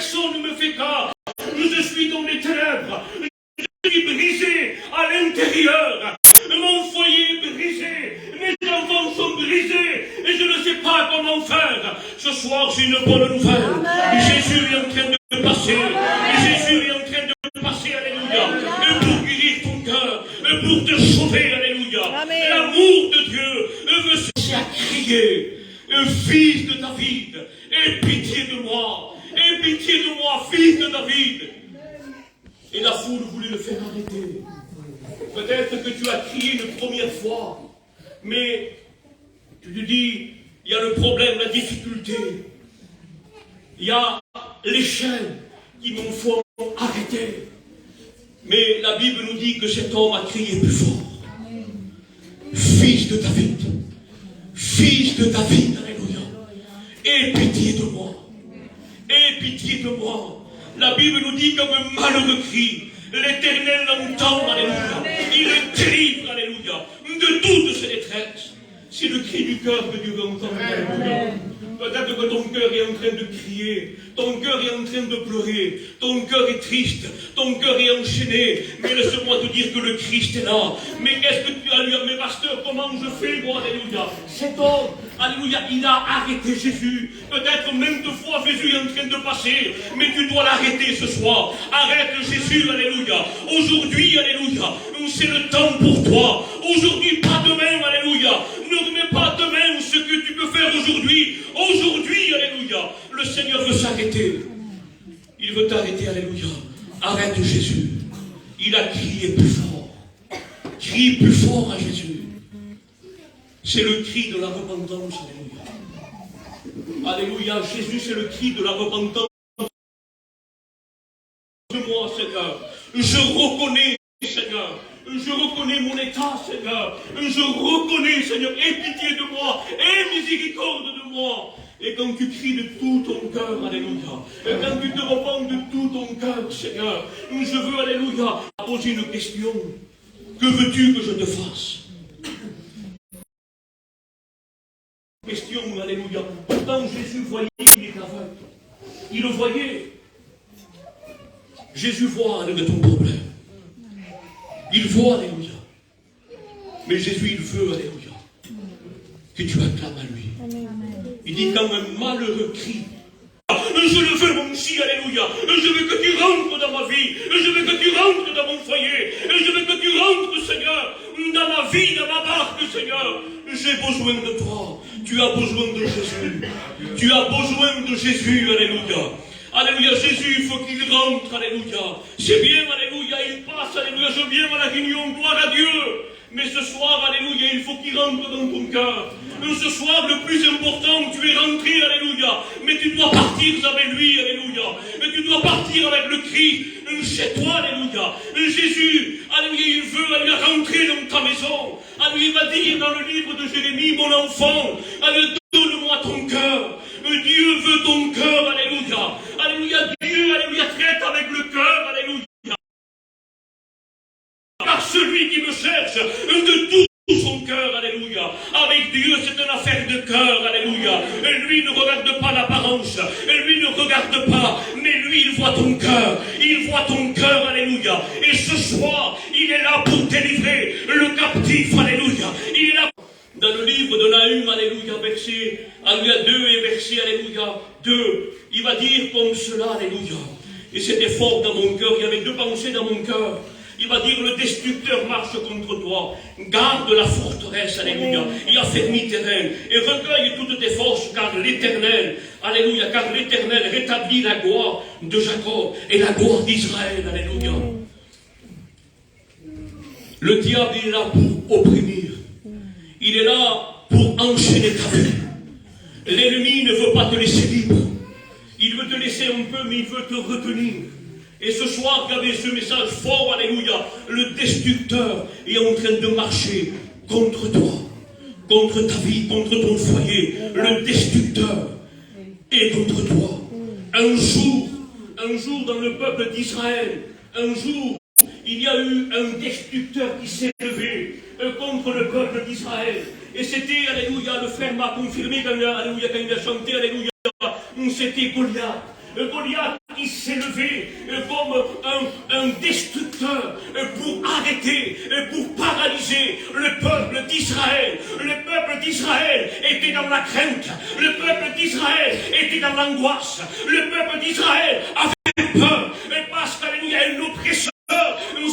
personne ne me fait cas. Je suis dans les ténèbres. Je suis brisé à l'intérieur. Mon foyer est brisé. Mes enfants sont brisés. Et je ne sais pas comment faire. Ce soir, j'ai une bonne nouvelle. Jésus est en train de passer. Jésus est en train de passer, alléluia. Et pour guérir ton cœur. Et pour te sauver, alléluia. L'amour de Dieu veut se à crier. Fils de David, aie pitié de moi. Aie pitié de moi, fils de David. Et la foule voulait le faire arrêter. Peut-être que tu as crié une première fois, mais tu te dis, il y a le problème, la difficulté. Il y a les chaînes qui m'ont fait arrêter. Mais la Bible nous dit que cet homme a crié plus fort. Fils de David. Fils de David, alléluia. Aie pitié de moi. Aie pitié de moi. La Bible nous dit comme un malheureux cri. L'Éternel l'entend, alléluia. Il le délivre, alléluia, de toutes ses détresses. C'est le cri du cœur que Dieu veut entendre, alléluia. Peut-être que ton cœur est en train de crier, ton cœur est en train de pleurer, ton cœur est triste, ton cœur est enchaîné. Mais laisse-moi te dire que le Christ est là. Mais qu'est-ce que tu as lu? Mais pasteur, comment je fais, moi, alléluia? Cet homme, alléluia, il a arrêté Jésus. Peut-être même deux fois Jésus est en train de passer, mais tu dois l'arrêter ce soir. Arrête Jésus, alléluia. Aujourd'hui, alléluia, c'est le temps pour toi. Aujourd'hui, pas demain, alléluia. Ne remets pas demain ce que tu peux faire aujourd'hui. Aujourd'hui, alléluia, le Seigneur veut s'arrêter. Il veut t'arrêter, alléluia. Arrête Jésus. Il a crié plus fort. Crie plus fort à Jésus. C'est le cri de la repentance, alléluia. Alléluia, Jésus, c'est le cri de la repentance. De moi, Seigneur. Je reconnais, Seigneur. Je reconnais mon état, Seigneur. Je reconnais, Seigneur. Aie pitié de moi. Aie miséricorde de moi. Et quand tu cries de tout ton cœur, alléluia. Et quand tu te repens de tout ton cœur, Seigneur. Je veux, alléluia, poser une question. Que veux-tu que je te fasse? Question, alléluia. Pourtant, Jésus voyait qu'il est aveugle. Il le voyait. Jésus voit, alléluia, ton problème. Il voit, alléluia. Mais Jésus, il veut, alléluia, que tu acclames à lui. Il dit quand un malheureux crie. Je le veux, mon Dieu, alléluia. Je veux que tu rentres dans ma vie. Je veux que tu rentres dans mon foyer. Je veux que tu rentres, Seigneur, dans ma vie, dans ma barque, Seigneur. J'ai besoin de toi. Tu as besoin de Jésus. Tu as besoin de Jésus, alléluia. Alléluia, Jésus, il faut qu'il rentre, alléluia. C'est bien, alléluia, il passe, alléluia, je viens à la réunion, gloire à Dieu. Mais ce soir, alléluia, il faut qu'il rentre dans ton cœur. Ce soir, le plus important, tu es rentré, alléluia. Mais tu dois partir avec lui, alléluia. Mais tu dois partir avec le cri chez toi, alléluia. Jésus, alléluia, il veut, alléluia, rentrer dans ta maison. Alléluia, il va dire dans le livre de Jérémie, mon enfant, alléluia, donne-moi ton cœur. Dieu veut ton cœur, alléluia. Alléluia, Dieu, alléluia, traite avec le cœur, alléluia. Par celui qui me cherche de tout son cœur, alléluia. Avec Dieu, c'est une affaire de cœur, alléluia. Et lui ne regarde pas l'apparence, et lui ne regarde pas, mais lui, il voit ton cœur. Il voit ton cœur, alléluia. Et ce soir, il est là pour délivrer le captif, alléluia. Il est là. Dans le livre de Nahum, alléluia, verset, alléluia, 2 et verset, alléluia, 2, il va dire comme cela, alléluia. Et c'était fort dans mon cœur, il y avait deux pensées dans mon cœur. Il va dire, le destructeur marche contre toi. Garde la forteresse, alléluia. Il a fermé terrain. Et recueille toutes tes forces, car l'Éternel, alléluia, car l'Éternel rétablit la gloire de Jacob et la gloire d'Israël, alléluia. Le diable est là pour opprimer. Il est là pour enchaîner ta vie. L'ennemi ne veut pas te laisser libre. Il veut te laisser un peu, mais il veut te retenir. Et ce soir, regardez ce message fort, alléluia. Le destructeur est en train de marcher contre toi, contre ta vie, contre ton foyer. Le destructeur est contre toi. Un jour dans le peuple d'Israël, un jour, il y a eu un destructeur qui s'est levé contre le peuple d'Israël. Et c'était, alléluia, le frère m'a confirmé quand il a chanté, alléluia, c'était Goliath. Goliath, il s'est levé comme un destructeur pour arrêter, pour paralyser le peuple d'Israël. Le peuple d'Israël était dans la crainte. Le peuple d'Israël était dans l'angoisse. Le peuple d'Israël avait peur parce qu'il y a une oppression.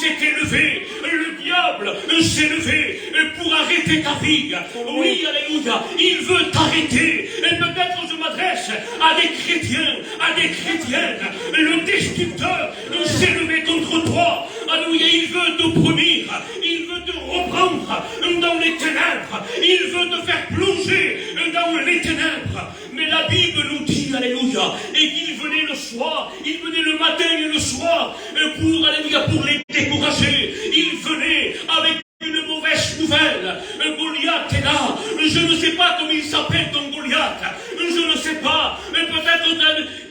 S'est levé, le diable s'est levé pour arrêter ta vie. Oui, alléluia, il veut t'arrêter. Et peut-être je m'adresse à des chrétiens, à des chrétiennes. Le destructeur s'est levé contre toi. Alléluia, il veut t'opprimir, il veut te reprendre dans les ténèbres, il veut te faire plonger dans les ténèbres. Mais la Bible nous dit, alléluia, et qu'il venait le soir, il venait le matin et le soir pour, alléluia, pour les décourager. Il venait avec une mauvaise nouvelle. Goliath est là. Je ne sais pas comment il s'appelle ton Goliath. Je ne sais pas. Peut-être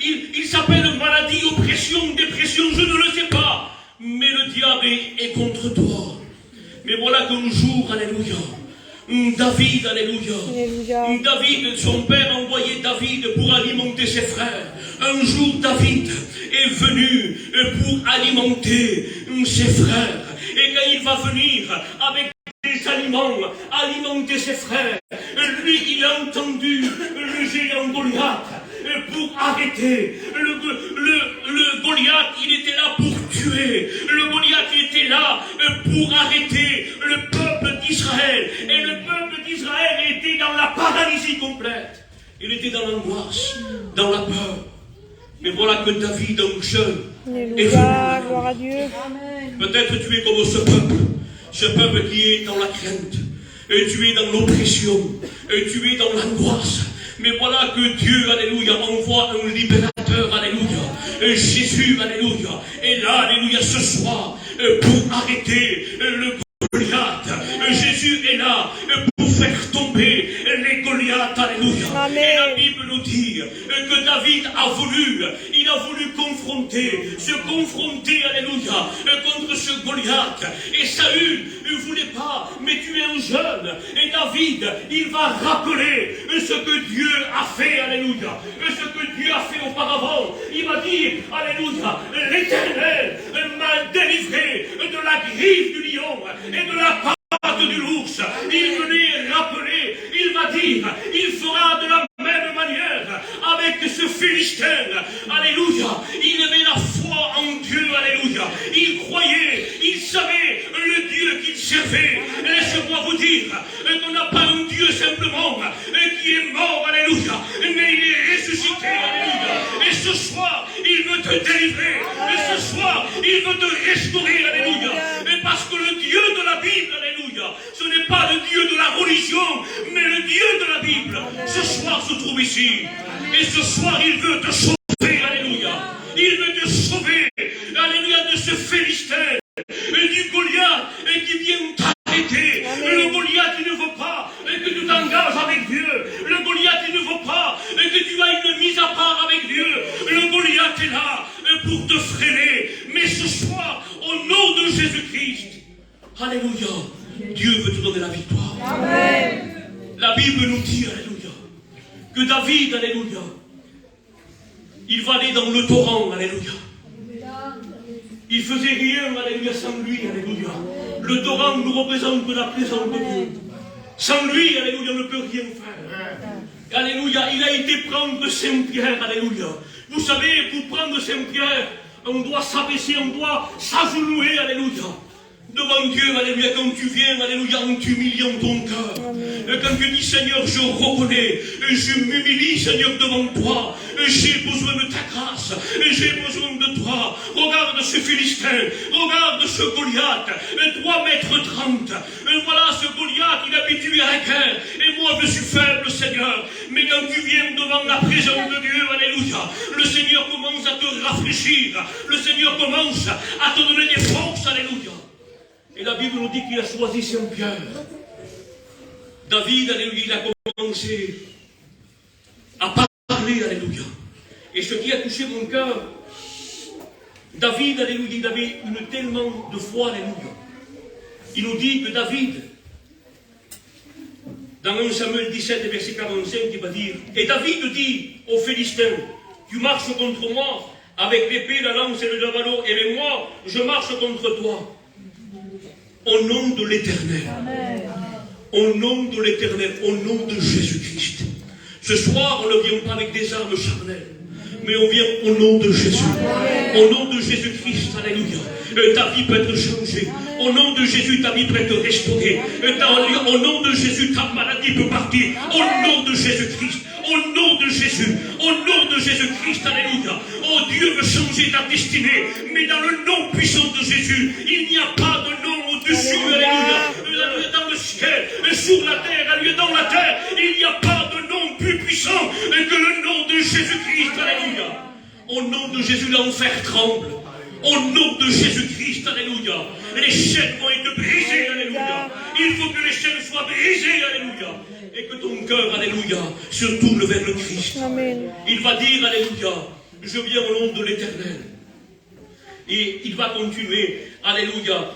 il s'appelle maladie, oppression, dépression. Je ne le sais pas. Mais le diable est contre toi. Mais voilà qu'un jour, alléluia, David, alléluia. David, son père envoyait David pour alimenter ses frères. Un jour, David est venu pour alimenter ses frères. Et quand il va venir avec des aliments, alimenter ses frères, lui, il a entendu le géant Goliath pour arrêter. Le Goliath, il était là pour tuer. Le Goliath, il était là pour arrêter le peuple d'Israël. Et le peuple d'Israël était dans la paralysie complète. Il était dans l'angoisse, dans la peur. Mais voilà que David, un jeune, est venu. Gloire à Dieu. Peut-être tu es comme ce peuple qui est dans la crainte, et tu es dans l'oppression, et tu es dans l'angoisse. Mais voilà que Dieu, alléluia, envoie un libérateur, alléluia. Jésus, alléluia, est là, alléluia, ce soir, pour arrêter le Goliath. Jésus est là pour faire tomber les Goliaths, alléluia. Amen. Et la Bible nous dit que David il a voulu se confronter, alléluia, contre ce Goliath. Et Saül ne voulait pas, mais tu es un jeune. Et David, il va rappeler ce que Dieu a fait, alléluia. Ce que Dieu a fait auparavant. Il va dire, alléluia, l'Éternel m'a délivré de la griffe du lion et de la patte du l'ours. Il venait rappeler, il va dire, il fera de la même manière avec ce Philistin. Alléluia. Il avait la foi en Dieu, alléluia. Il croyait, il savait le Dieu qu'il servait. Laissez-moi vous dire qu'on n'a pas un Dieu simplement qui est mort, alléluia, mais il est ressuscité, alléluia. Et ce soir, il veut te délivrer. Et ce soir, il veut te restaurer, alléluia. Et parce que le Dieu de la Bible, alléluia, ce n'est pas le Dieu de la religion, mais le Dieu de la Bible, ce soir se trouve ici. Et ce soir, il veut te sauver, alléluia. Il veut te sauver, alléluia, de ce Philistin, du Goliath qui vient t'arrêter. Le Goliath, il ne veut pas que tu t'engages avec Dieu. Le Goliath, il ne veut pas que tu aies une mise à part avec Dieu. Le Goliath est là pour te freiner. Mais ce soir, au nom de Jésus-Christ, alléluia, Dieu veut te donner la victoire. Amen. La Bible nous dit, alléluia, que David, alléluia, il va aller dans le torrent, alléluia. Il faisait rien, alléluia, sans lui, alléluia. Le torrent nous représente la présence de Dieu. Sans lui, alléluia, on ne peut rien faire. Alléluia, il a été prendre Saint-Pierre, alléluia. Vous savez, pour prendre Saint-Pierre, on doit s'abaisser, on doit s'agenouiller, alléluia. Devant Dieu, alléluia, quand tu viens, alléluia, en t'humiliant ton cœur. Quand tu dis, Seigneur, je reconnais, je m'humilie, Seigneur, devant toi. J'ai besoin de ta grâce, j'ai besoin de toi. Regarde ce Philistin, regarde ce Goliath, 3 mètres 30. Voilà ce Goliath, il est habitué à la guerre. Et moi, je suis faible, Seigneur. Mais quand tu viens devant la présence de Dieu, alléluia, le Seigneur commence à te rafraîchir. Le Seigneur commence à te donner des forces, alléluia. Et la Bible nous dit qu'il a choisi Saint-Pierre. David, alléluia, il a commencé à parler, alléluia. Et ce qui a touché mon cœur, David, alléluia, il avait tellement de foi, alléluia. Il nous dit que David, dans 1 Samuel 17, verset 45, il va dire, et David dit aux Philistins, tu marches contre moi avec l'épée, la lance et le javelot, et mais moi, je marche contre toi. Au nom de l'Éternel. Au nom de l'Éternel, au nom de Jésus-Christ. Ce soir, on ne vient pas avec des armes charnelles, mais on vient au nom de Jésus. Au nom de Jésus-Christ, alléluia. Ta vie peut être changée. Au nom de Jésus, ta vie peut être restaurée. Au nom de Jésus, ta maladie peut partir. Au nom de Jésus-Christ. Au nom de Jésus. Au nom de Jésus-Christ, alléluia. Oh, Dieu veut changer ta destinée. Mais dans le nom puissant de Jésus, il n'y a pas de nom au-dessus, alléluia. Dans le ciel, sur la terre, alléluia, dans la terre, il n'y a pas de nom plus puissant que le nom de Jésus-Christ, alléluia. Au nom de Jésus, l'enfer tremble. Au nom de Jésus-Christ, alléluia. Les chaînes vont être brisées, alléluia. Il faut que les chaînes soient brisées, alléluia. Et que ton cœur, alléluia, se tourne vers le Christ. Amen. Il va dire, alléluia, je viens au nom de l'Éternel. Et il va continuer, alléluia.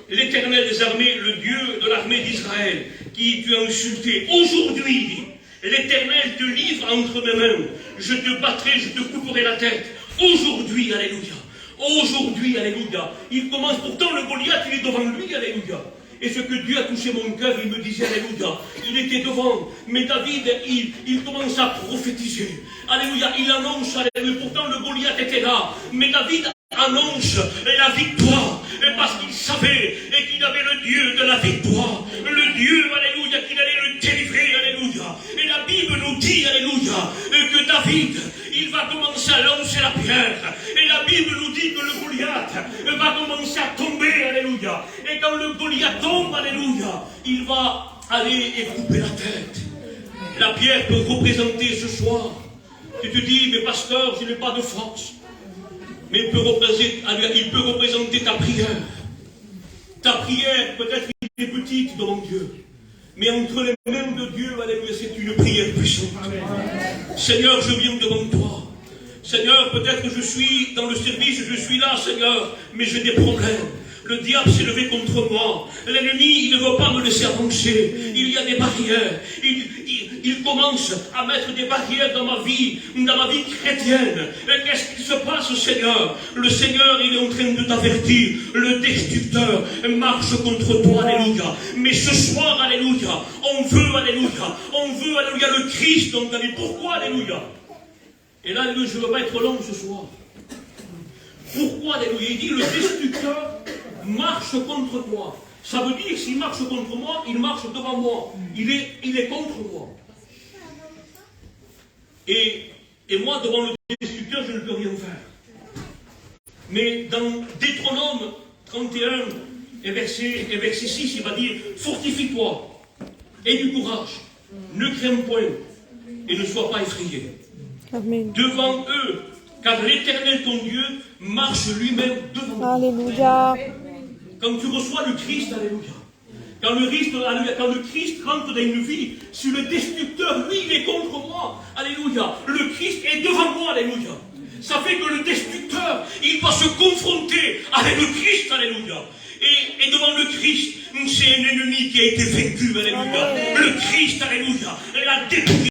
L'Éternel des armées, le Dieu de l'armée d'Israël, qui tu as insulté, aujourd'hui, l'Éternel te livre entre mes mains. Je te battrai, je te couperai la tête. Aujourd'hui, alléluia. Aujourd'hui, alléluia. Il commence, pourtant le Goliath, il est devant lui, alléluia. Et ce que Dieu a touché mon cœur, il me disait, alléluia, il était devant. Mais David, il commence à prophétiser. Alléluia, il annonce, alléluia. Pourtant le Goliath était là. Mais David annonce la victoire. Parce qu'il savait et qu'il avait le Dieu de la victoire. Le Dieu, alléluia, qu'il allait le délivrer, alléluia. Et la Bible nous dit, alléluia, que David, il va commencer à lancer la pierre. Et la Bible nous dit que le Goliath va commencer à tomber, alléluia. Et quand le Goliath tombe, alléluia, il va aller et couper la tête. La pierre peut représenter ce soir. Tu te dis, mais pasteur, je n'ai pas de force. Mais il peut représenter ta prière. Ta prière, peut-être qu'il est petite devant Dieu. Mais entre les mains de Dieu, alléluia, c'est une prière puissante. Seigneur, je viens devant toi. Seigneur, peut-être que je suis dans le service, je suis là, Seigneur, mais j'ai des problèmes. Le diable s'est levé contre moi. L'ennemi, il ne veut pas me laisser avancer. Il y a des barrières. Il commence à mettre des barrières dans ma vie chrétienne. Qu'est-ce qui se passe, Seigneur? Le Seigneur, il est en train de t'avertir. Le destructeur marche contre toi, alléluia. Mais ce soir, alléluia, on veut, alléluia, le Christ dans ta vie. Pourquoi, alléluia? Et là, alléluia, je ne veux pas être long ce soir. Pourquoi, alléluia? Il dit, le destructeur marche contre toi. Ça veut dire, s'il marche contre moi, il marche devant moi. Il est contre moi. Et moi, devant le destructeur, je ne peux rien faire. Mais dans Deutéronome 31 et verset 6, il va dire, fortifie-toi, aie du courage, ne crains point, et ne sois pas effrayé. Amen. Devant eux, car l'Éternel, ton Dieu, marche lui-même devant toi. Alléluia. Quand tu reçois le Christ, alléluia. Quand le Christ rentre dans une vie, si le destructeur, lui, il est contre moi, alléluia. Le Christ est devant moi, alléluia. Ça fait que le destructeur, il va se confronter avec le Christ, alléluia. Et devant le Christ, c'est un ennemi qui a été vaincu, alléluia. Le Christ, alléluia, l'a dépouillé.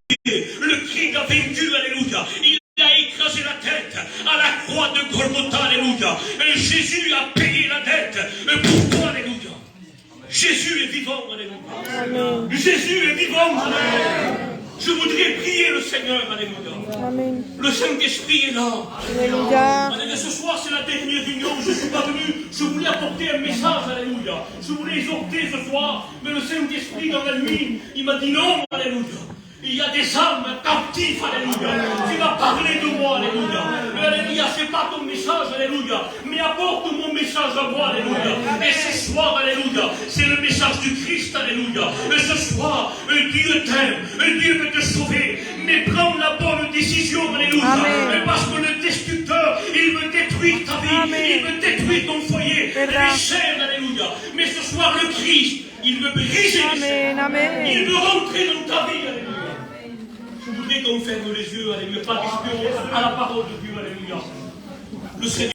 Le Christ a vaincu, alléluia. Il a écrasé la tête à la croix de Golgotha, alléluia. Et Jésus a payé la dette pour toi, alléluia. Jésus est vivant, alléluia. Amen. Jésus est vivant, alléluia. Je voudrais prier le Seigneur, alléluia. Amen. Le Saint-Esprit est là. Alléluia. Alléluia. Ce soir, c'est la dernière réunion. Je ne suis pas venu. Je voulais apporter un message, alléluia. Je voulais exhorter ce soir. Mais le Saint-Esprit, dans la nuit, il m'a dit non, alléluia. Il y a des âmes captives, alléluia. Tu vas parler de moi, alléluia. Alléluia, c'est pas ton message, alléluia. Mais apporte mon message à moi, alléluia. Et ce soir, alléluia, c'est le message du Christ, alléluia. Et ce soir, Dieu t'aime, Dieu veut te sauver. Mais prends la bonne décision, alléluia. Amen. Parce que le destructeur, il veut détruire ta vie. Amen. Il veut détruire ton foyer. Les chaînes, alléluia. Mais ce soir, le Christ, il veut briser les chaînes. Amen. Il veut rentrer dans ta vie, alléluia. Je voudrais qu'on ferme les yeux, alléluia, pas d'esprit à la parole de Dieu, alléluia. Le Seigneur